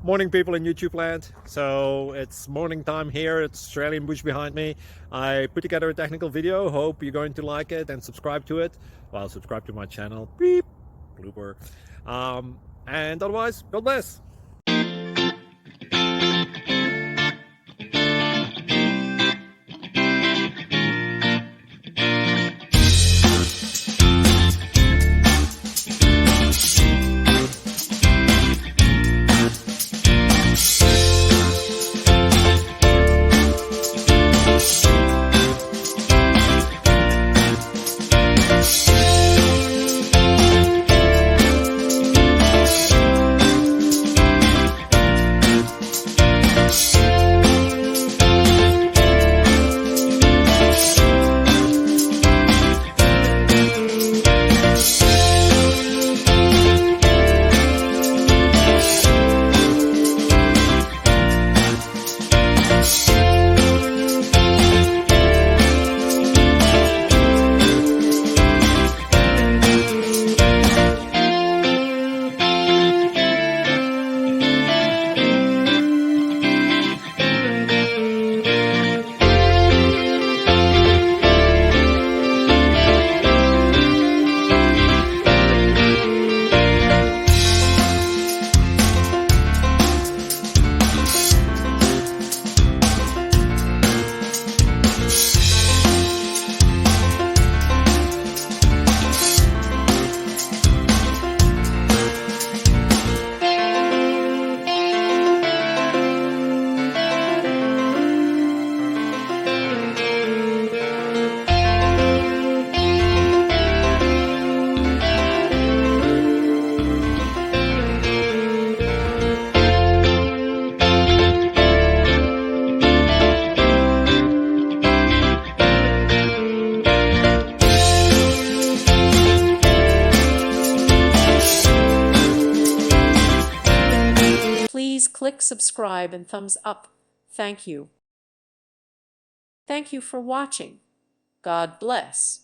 Morning, people in YouTube land. So it's morning time here. It's Australian bush behind me. I put together a technical video. Hope you're going to like it and subscribe to it. Well, subscribe to my channel. Beep, blooper. And otherwise, God bless. Please click subscribe and thumbs up. Thank you. Thank you for watching. God bless.